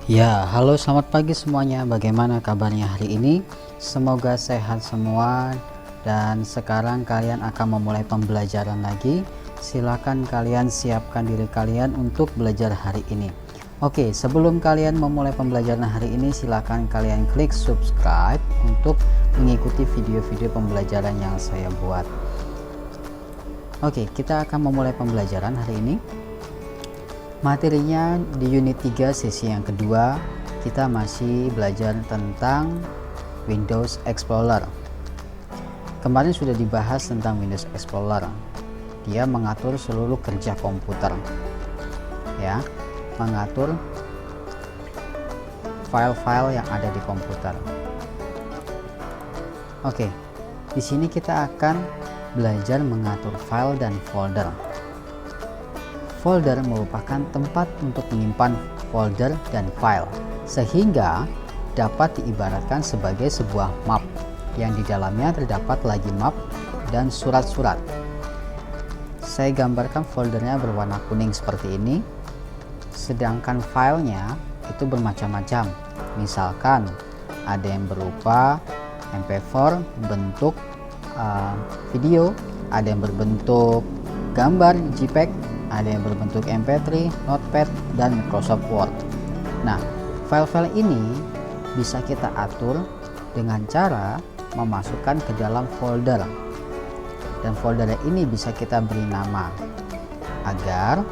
Ya, halo selamat pagi semuanya. Bagaimana kabarnya hari ini? Semoga sehat semua dan sekarang kalian akan memulai pembelajaran lagi. Silakan kalian siapkan diri kalian untuk belajar hari ini. Oke, sebelum kalian memulai pembelajaran hari ini, silakan kalian klik subscribe untuk mengikuti video-video pembelajaran yang saya buat. Oke, kita akan memulai pembelajaran hari ini. Materinya di unit 3 sesi yang kedua, kita masih belajar tentang Windows Explorer. Kemarin sudah dibahas tentang Windows Explorer. Dia mengatur seluruh kerja komputer. Ya, mengatur file-file yang ada di komputer. Oke. Di sini kita akan belajar mengatur file dan folder. Folder merupakan tempat untuk menyimpan folder dan file, sehingga dapat diibaratkan sebagai sebuah map yang di dalamnya terdapat lagi map dan surat-surat. Saya gambarkan foldernya berwarna kuning seperti ini, sedangkan filenya itu bermacam-macam. Misalkan ada yang berupa MP4 bentuk video, ada yang berbentuk gambar JPEG, ada yang berbentuk MP3, Notepad, dan Microsoft Word. Nah, file-file ini bisa kita atur dengan cara memasukkan ke dalam folder, dan folder ini bisa kita beri nama agar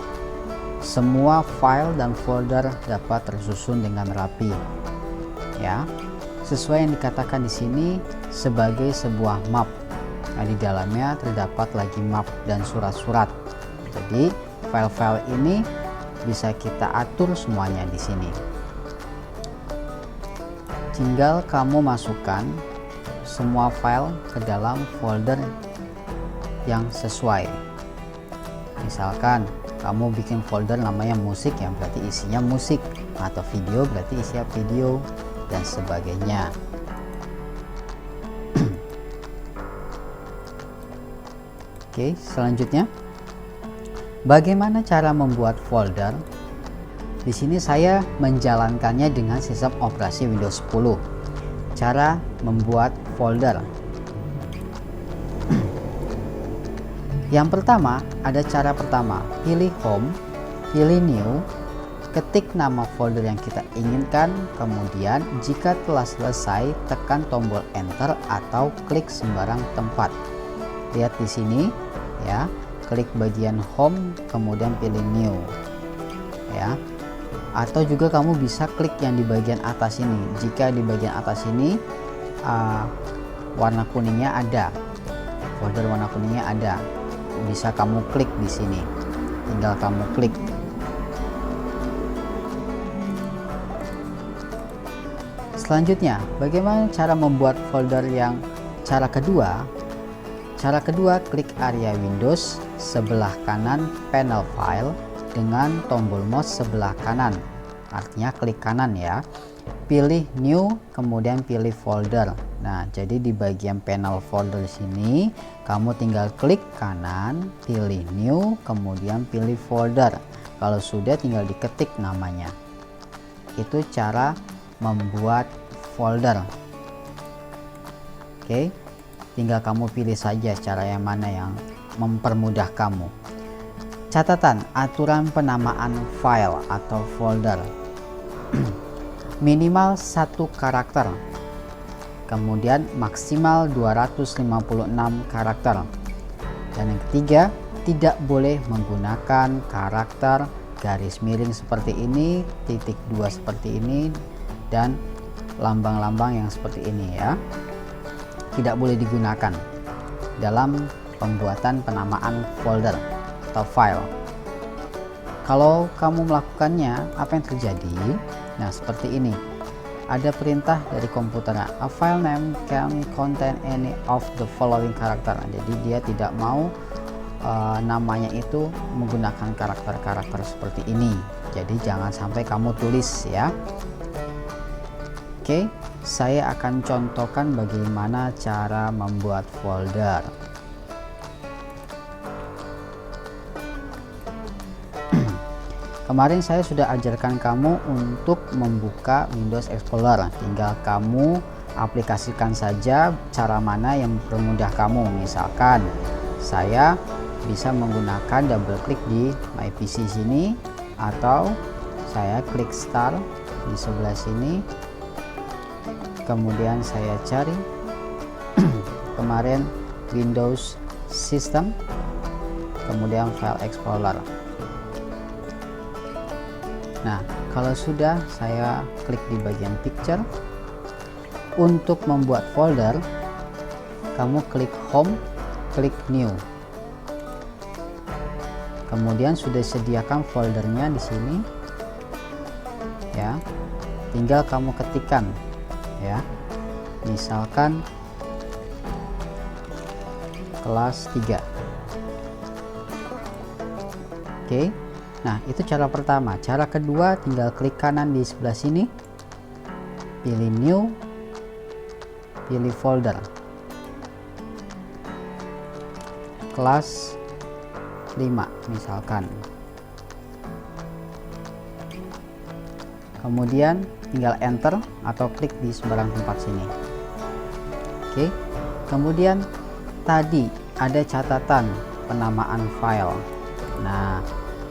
semua file dan folder dapat tersusun dengan rapi. Ya, sesuai yang dikatakan di sini sebagai sebuah map. Nah, di dalamnya terdapat lagi map dan surat-surat. Jadi file-file ini bisa kita atur semuanya di sini. Tinggal kamu masukkan semua file ke dalam folder yang sesuai. Misalkan kamu bikin folder namanya musik, yang berarti isinya musik, atau video berarti isinya video, dan sebagainya. Oke, selanjutnya bagaimana cara membuat folder? Di sini saya menjalankannya dengan sistem operasi Windows 10. Cara membuat folder. Yang pertama, ada cara pertama, pilih home, pilih new, ketik nama folder yang kita inginkan, kemudian jika telah selesai tekan tombol enter atau klik sembarang tempat. Lihat di sini ya, klik bagian home kemudian pilih new ya, atau juga kamu bisa klik yang di bagian atas ini. Jika di bagian atas ini warna kuningnya ada, folder warna kuningnya ada, bisa kamu klik di sini, tinggal kamu klik. Selanjutnya, bagaimana cara membuat folder yang cara kedua? Cara kedua, klik area Windows sebelah kanan panel file dengan tombol mouse sebelah kanan. Artinya klik kanan ya. Pilih new, kemudian pilih folder. Nah, jadi di bagian panel folder sini, kamu tinggal klik kanan, pilih new, kemudian pilih folder. Kalau sudah, tinggal diketik namanya. Itu cara membuat folder. Oke. Tinggal kamu pilih saja cara yang mana yang mempermudah kamu. Catatan, aturan penamaan file atau folder. Minimal 1 karakter. Kemudian maksimal 256 karakter. Dan yang ketiga, tidak boleh menggunakan karakter garis miring seperti ini, titik 2 seperti ini, dan lambang-lambang yang seperti ini ya. Tidak boleh digunakan dalam pembuatan penamaan folder atau file. Kalau kamu melakukannya, apa yang terjadi? Nah, seperti ini. Ada perintah dari komputernya, a file name can contain any of the following character. Jadi dia tidak mau namanya itu menggunakan karakter-karakter seperti ini. Jadi jangan sampai kamu tulis ya. Oke, saya akan contohkan bagaimana cara membuat folder. Kemarin saya sudah ajarkan kamu untuk membuka Windows Explorer, tinggal kamu aplikasikan saja cara mana yang mempermudah kamu. Misalkan saya bisa menggunakan double klik di My PC sini, atau saya klik start di sebelah sini, kemudian saya cari kemarin Windows System, kemudian File Explorer. Nah, kalau sudah, saya klik di bagian picture. Untuk membuat folder, kamu klik home, klik new. Kemudian sudah sediakan foldernya di sini. Ya. Tinggal kamu ketikkan ya. Misalkan kelas 3. Oke. Nah, itu cara pertama. Cara kedua, tinggal klik kanan di sebelah sini, pilih new, pilih folder, kelas 5 misalkan. Kemudian tinggal enter atau klik di sembarang tempat sini. Oke. Kemudian tadi ada catatan penamaan file. Nah,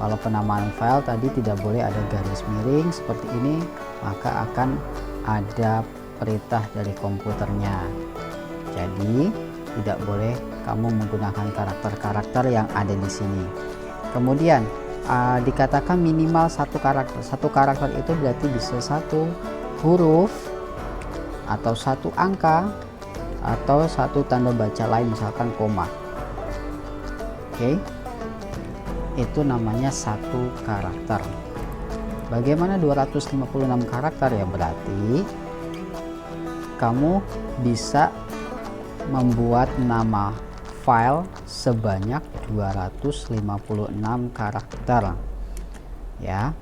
kalau penamaan file tadi tidak boleh ada garis miring seperti ini, maka akan ada perintah dari komputernya. Jadi tidak boleh kamu menggunakan karakter-karakter yang ada di sini. Kemudian dikatakan minimal satu karakter. Satu karakter itu berarti bisa satu huruf atau satu angka atau satu tanda baca lain, misalkan koma. Oke. Itu namanya satu karakter. Bagaimana 256 karakter? Ya berarti kamu bisa membuat nama file sebanyak 256 karakter ya.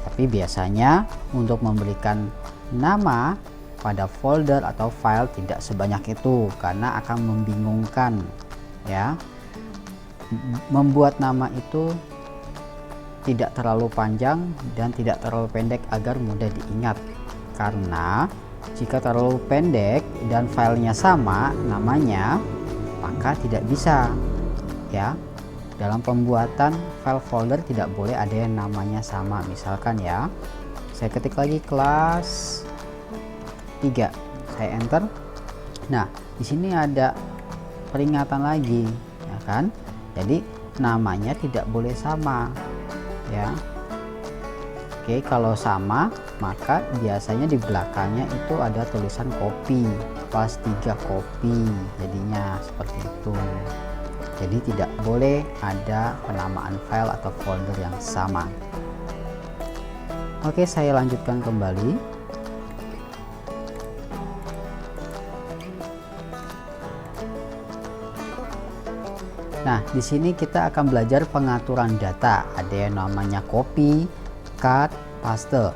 Tapi biasanya untuk memberikan nama pada folder atau file tidak sebanyak itu, karena akan membingungkan ya. Membuat nama itu tidak terlalu panjang dan tidak terlalu pendek agar mudah diingat, karena jika terlalu pendek dan filenya sama namanya, maka tidak bisa ya. Dalam pembuatan file folder tidak boleh ada yang namanya sama. Misalkan ya, saya ketik lagi kelas 3, saya enter. Nah, di sini ada peringatan lagi ya kan. Jadi namanya tidak boleh sama ya. Oke, kalau sama maka biasanya di belakangnya itu ada tulisan kopi, kelas 3 kopi, jadinya seperti itu. Jadi tidak boleh ada penamaan file atau folder yang sama. Oke, saya lanjutkan kembali. Nah, di sini kita akan belajar pengaturan data. Ada yang namanya copy, cut, paste.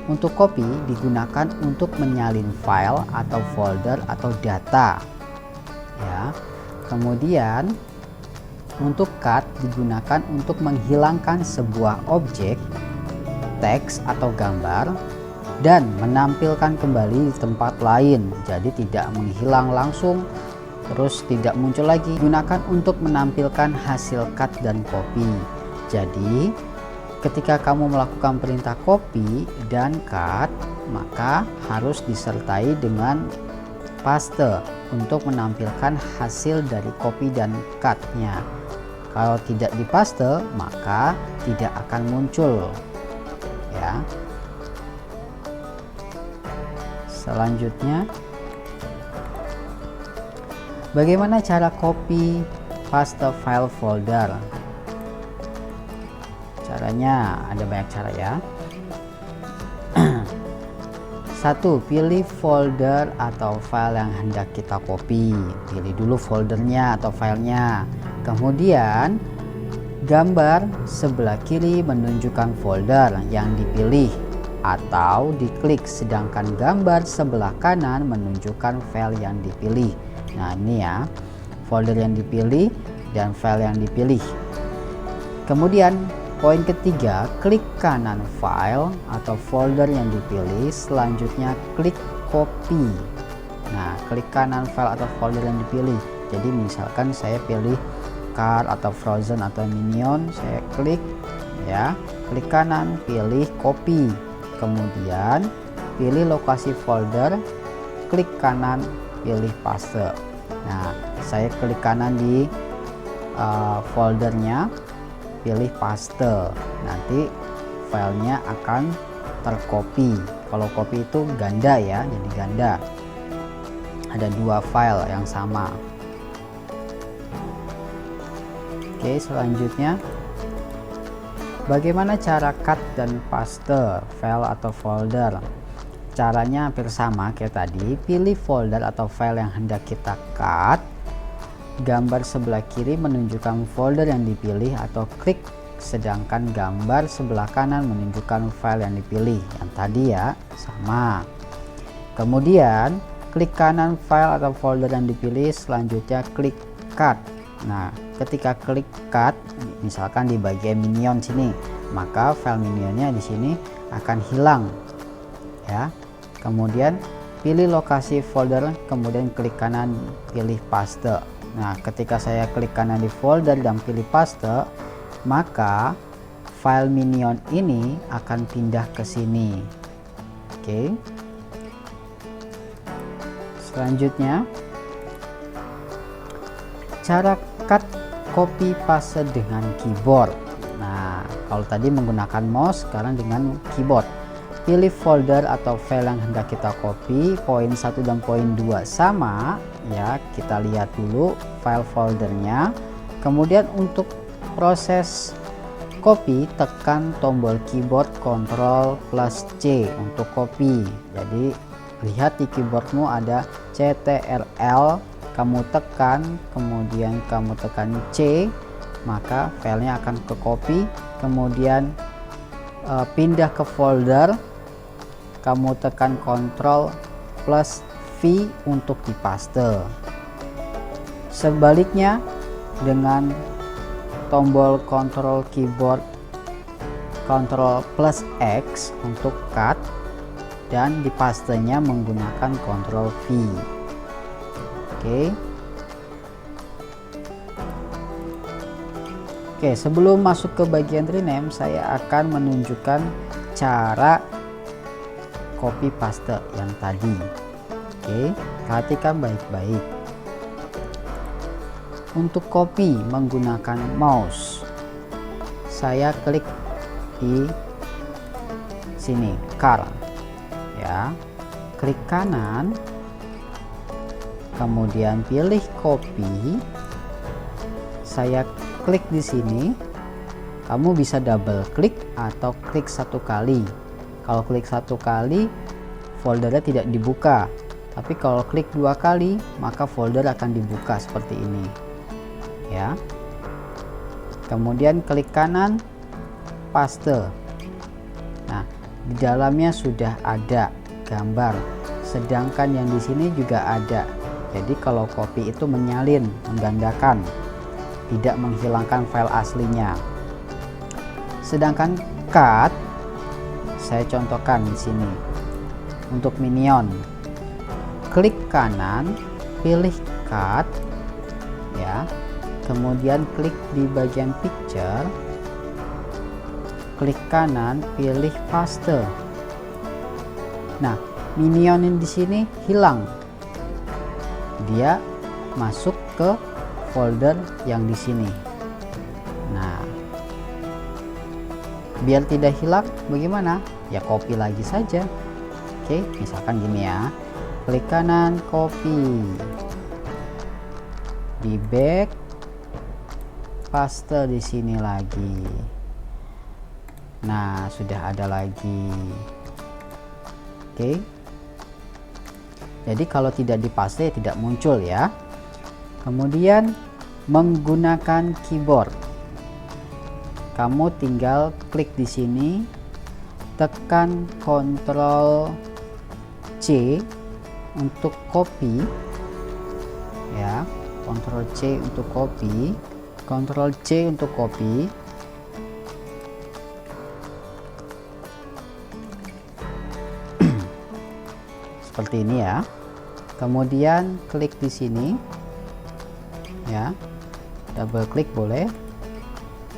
Untuk copy digunakan untuk menyalin file atau folder atau data. Ya. Kemudian untuk cut digunakan untuk menghilangkan sebuah objek, teks atau gambar dan menampilkan kembali di tempat lain. Jadi tidak menghilang langsung terus tidak muncul lagi. Gunakan untuk menampilkan hasil cut dan copy. Jadi ketika kamu melakukan perintah copy dan cut, maka harus disertai dengan paste untuk menampilkan hasil dari copy dan cut-nya. Kalau tidak dipaste, maka tidak akan muncul ya. Selanjutnya, bagaimana cara copy paste file folder? Caranya ada banyak cara ya. 1. Pilih folder atau file yang hendak kita copy. Pilih dulu foldernya atau filenya. Kemudian gambar sebelah kiri menunjukkan folder yang dipilih atau diklik, sedangkan gambar sebelah kanan menunjukkan file yang dipilih. Nah, ini ya, folder yang dipilih dan file yang dipilih. Kemudian Poin ketiga, klik kanan file atau folder yang dipilih, selanjutnya klik copy. Nah, klik kanan file atau folder yang dipilih. Jadi misalkan saya pilih Card atau Frozen atau Minion, saya klik ya, klik kanan, pilih copy. Kemudian pilih lokasi folder, klik kanan, pilih paste. Nah, saya klik kanan di foldernya, pilih paste. Nanti filenya akan tercopy. Kalau copy itu ganda ya, jadi ganda. Ada dua file yang sama. Oke, selanjutnya bagaimana cara cut dan paste file atau folder? Caranya hampir sama kayak tadi. Pilih folder atau file yang hendak kita cut. Gambar sebelah kiri menunjukkan folder yang dipilih atau klik, sedangkan gambar sebelah kanan menunjukkan file yang dipilih. Yang tadi ya, sama. Kemudian klik kanan file atau folder yang dipilih, selanjutnya klik cut. Nah, ketika klik cut, misalkan di bagian Minion sini, maka file Minionnya di sini akan hilang ya. Kemudian pilih lokasi folder, kemudian klik kanan, pilih paste. Nah, ketika saya klik kanan di folder dan pilih paste, maka file Minion ini akan pindah ke sini. Oke. Selanjutnya, cara cut copy paste dengan keyboard. Nah, kalau tadi menggunakan mouse, sekarang dengan keyboard. Pilih folder atau file yang hendak kita copy. Poin 1 dan poin 2 sama ya, kita lihat dulu file foldernya. Kemudian untuk proses copy, tekan tombol keyboard Ctrl plus C untuk copy. Jadi lihat di keyboardmu ada Ctrl, kamu tekan, kemudian kamu tekan C, maka filenya akan ke copy. Kemudian pindah ke folder, kamu tekan Ctrl plus V untuk dipaste. Sebaliknya dengan tombol Ctrl keyboard Ctrl plus X untuk cut, dan dipastenya menggunakan Ctrl V. Oke, sebelum masuk ke bagian rename, saya akan menunjukkan cara copy paste yang tadi. Oke, perhatikan baik-baik. Untuk copy menggunakan mouse, saya klik di sini Card ya, klik kanan, kemudian pilih copy. Saya klik di sini. Kamu bisa double klik atau klik satu kali. Kalau klik satu kali, foldernya tidak dibuka. Tapi kalau klik dua kali, maka folder akan dibuka seperti ini. Ya. Kemudian klik kanan, paste. Nah, di dalamnya sudah ada gambar. Sedangkan yang di sini juga ada. Jadi kalau copy itu menyalin, menggandakan, tidak menghilangkan file aslinya. Sedangkan cut, saya contohkan di sini. Untuk Minion, klik kanan, pilih cut ya. Kemudian klik di bagian picture, klik kanan, pilih paste. Nah, Minion di sini hilang. Dia masuk ke folder yang di sini. Nah, biar tidak hilang bagaimana? Ya copy lagi saja. Oke, misalkan gini ya. Klik kanan, copy. Di back, paste di sini lagi. Nah, sudah ada lagi. Oke. Jadi kalau tidak dipaste tidak muncul ya. Kemudian menggunakan keyboard, kamu tinggal klik di sini, tekan Ctrl C untuk copy ya, Ctrl C untuk copy, Ctrl C untuk copy. seperti ini ya. Kemudian klik di sini ya, double klik boleh,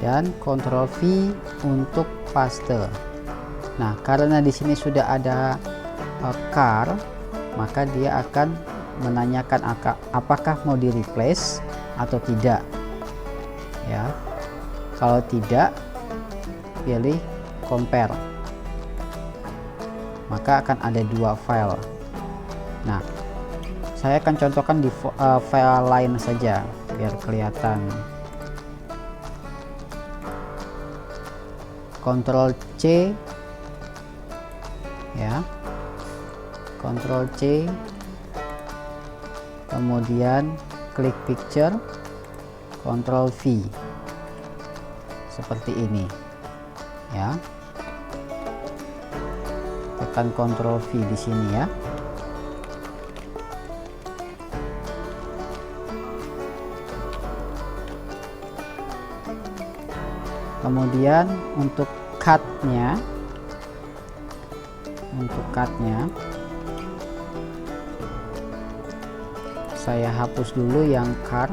dan Ctrl V untuk paste. Nah, karena di sini sudah ada car, maka dia akan menanyakan apakah mau di replace atau tidak ya. Kalau tidak, pilih compare, maka akan ada dua file. Nah, saya akan contohkan di file lain saja biar kelihatan. Ctrl C ya, Ctrl C, kemudian klik picture, Ctrl V, seperti ini ya. Tekan Ctrl V di sini ya. Kemudian untuk cutnya, saya hapus dulu yang car.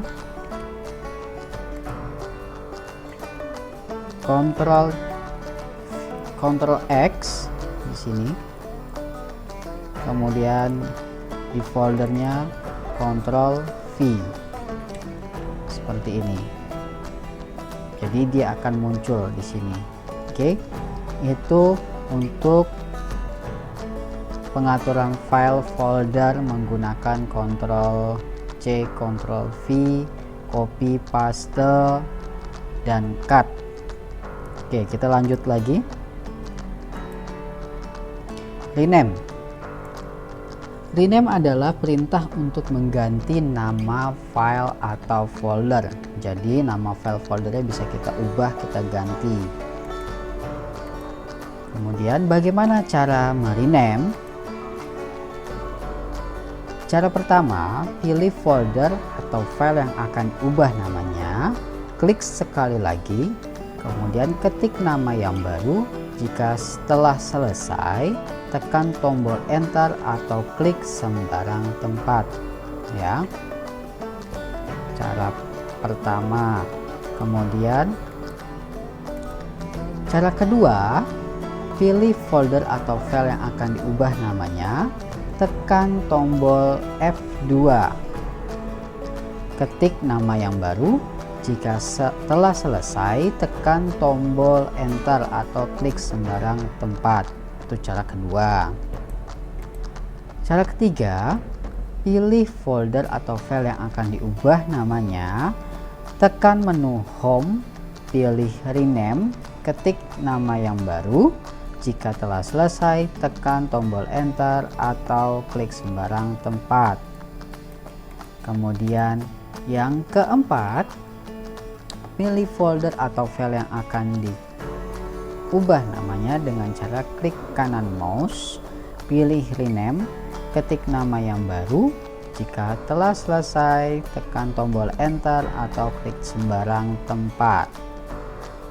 Ctrl X di sini. Kemudian di foldernya Ctrl V, seperti ini. Jadi dia akan muncul di sini. Oke, itu untuk pengaturan file folder menggunakan Ctrl C, Ctrl V, copy, paste, dan cut. Oke, kita lanjut lagi. Rename. Rename adalah perintah untuk mengganti nama file atau folder. Jadi nama file foldernya bisa kita ubah, kita ganti. Kemudian bagaimana cara merename? Cara pertama, pilih folder atau file yang akan ubah namanya, klik sekali lagi, kemudian ketik nama yang baru. Jika setelah selesai, tekan tombol enter atau klik sembarang tempat ya. Cara pertama. Kemudian cara kedua, pilih folder atau file yang akan diubah namanya, tekan tombol F2, ketik nama yang baru. Jika setelah selesai, tekan tombol enter atau klik sembarang tempat. Itu cara kedua. Cara ketiga, pilih folder atau file yang akan diubah namanya, tekan menu home, pilih rename, ketik nama yang baru. Jika telah selesai, tekan tombol enter atau klik sembarang tempat. Kemudian yang keempat, pilih folder atau file yang akan diubah namanya dengan cara klik kanan mouse, pilih rename, ketik nama yang baru. Jika telah selesai, tekan tombol enter atau klik sembarang tempat.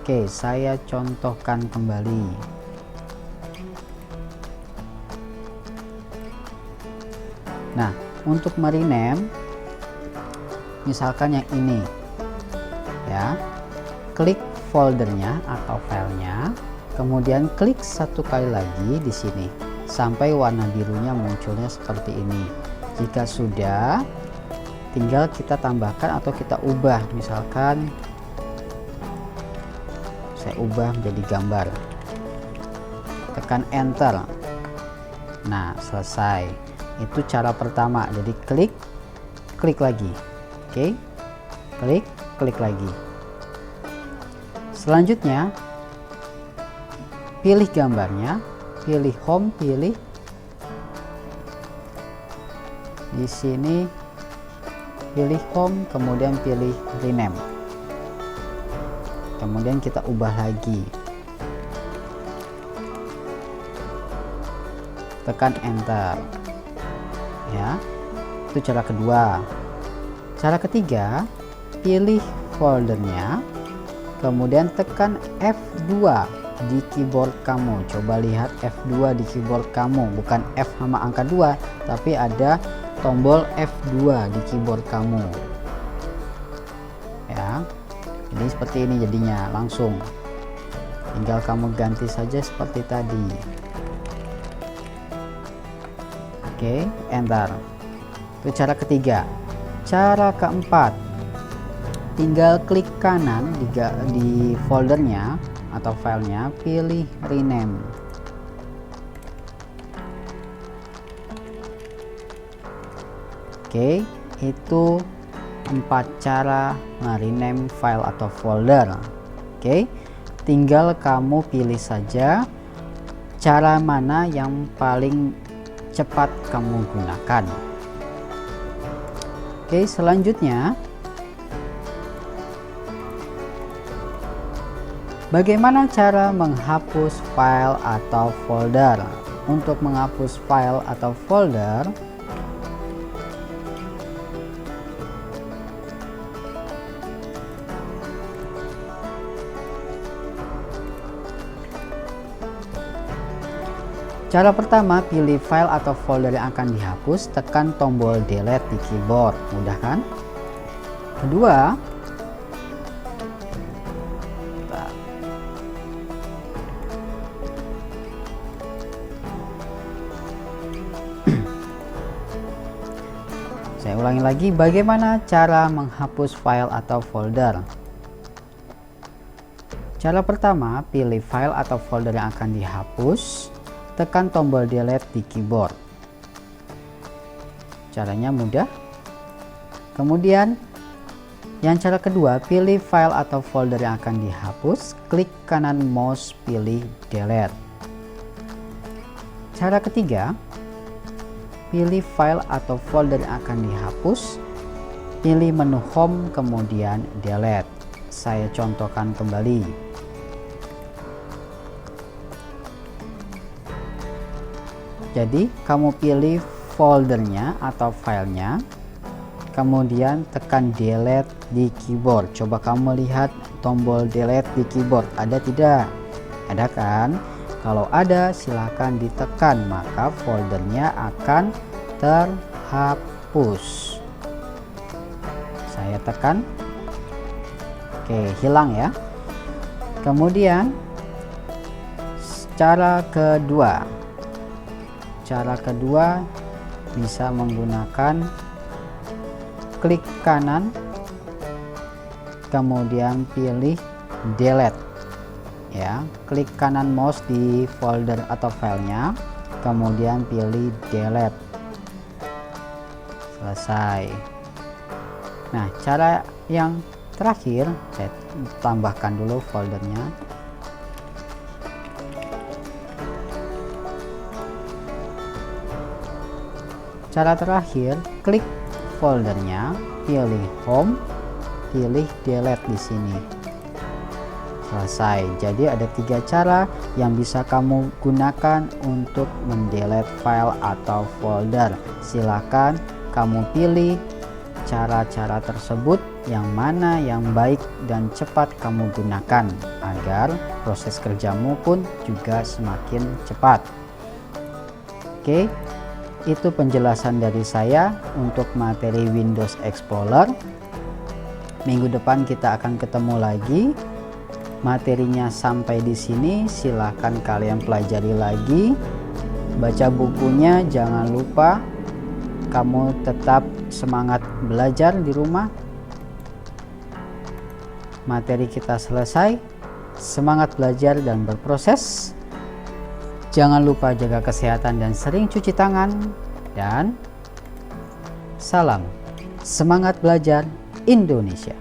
Oke, saya contohkan kembali. Nah, untuk merename, misalkan yang ini ya, klik foldernya atau filenya, kemudian klik satu kali lagi di sini sampai warna birunya munculnya seperti ini. Jika sudah, tinggal kita tambahkan atau kita ubah. Misalkan saya ubah menjadi gambar, tekan enter. Nah, selesai. Itu cara pertama. Jadi klik lagi. Oke, klik lagi. Selanjutnya, pilih gambarnya, pilih home, pilih di sini, pilih home, kemudian pilih rename. Kemudian kita ubah lagi, tekan enter ya. Itu cara kedua. Cara ketiga, pilih foldernya, kemudian tekan F2 di keyboard kamu. Coba lihat F2 di keyboard kamu, bukan F sama angka 2, tapi ada tombol F2 di keyboard kamu. Ya, jadi seperti ini jadinya langsung. Tinggal kamu ganti saja seperti tadi. Oke, enter. Itu cara ketiga. Cara keempat, tinggal klik kanan di foldernya atau filenya, pilih rename. Oke, itu 4 cara nge-rename file atau folder. Oke, tinggal kamu pilih saja cara mana yang paling cepat kamu gunakan. Oke, selanjutnya bagaimana cara menghapus file atau folder? Untuk menghapus file atau folder, cara pertama, pilih file atau folder yang akan dihapus, tekan tombol delete di keyboard. Mudah kan? Kedua, saya ulangi lagi, bagaimana cara menghapus file atau folder? Cara pertama, pilih file atau folder yang akan dihapus, tekan tombol delete di keyboard. Caranya mudah. Kemudian yang cara kedua, pilih file atau folder yang akan dihapus, klik kanan mouse, pilih delete. Cara ketiga, pilih file atau folder yang akan dihapus, pilih menu home, kemudian delete. Saya contohkan kembali. Jadi kamu pilih foldernya atau filenya, kemudian tekan delete di keyboard. Coba kamu lihat tombol delete di keyboard, ada tidak? Ada kan? Kalau ada, silahkan ditekan, maka foldernya akan terhapus. Saya tekan, oke, hilang ya. Kemudian cara kedua bisa menggunakan klik kanan, kemudian pilih delete ya, klik kanan mouse di folder atau filenya, kemudian pilih delete. Selesai. Nah, cara yang terakhir, saya tambahkan dulu foldernya. Cara terakhir, klik foldernya, pilih home, pilih delete di sini. Selesai. Jadi ada 3 cara yang bisa kamu gunakan untuk mendelete file atau folder. Silakan kamu pilih cara-cara tersebut yang mana yang baik dan cepat kamu gunakan agar proses kerjamu pun juga semakin cepat. Oke. Itu penjelasan dari saya untuk materi Windows Explorer. Minggu depan kita akan ketemu lagi. Materinya sampai di sini, silahkan kalian pelajari lagi. Baca bukunya, jangan lupa. Kamu tetap semangat belajar di rumah. Materi kita selesai. Semangat belajar dan berproses. Jangan lupa jaga kesehatan dan sering cuci tangan. Dan salam semangat belajar Indonesia.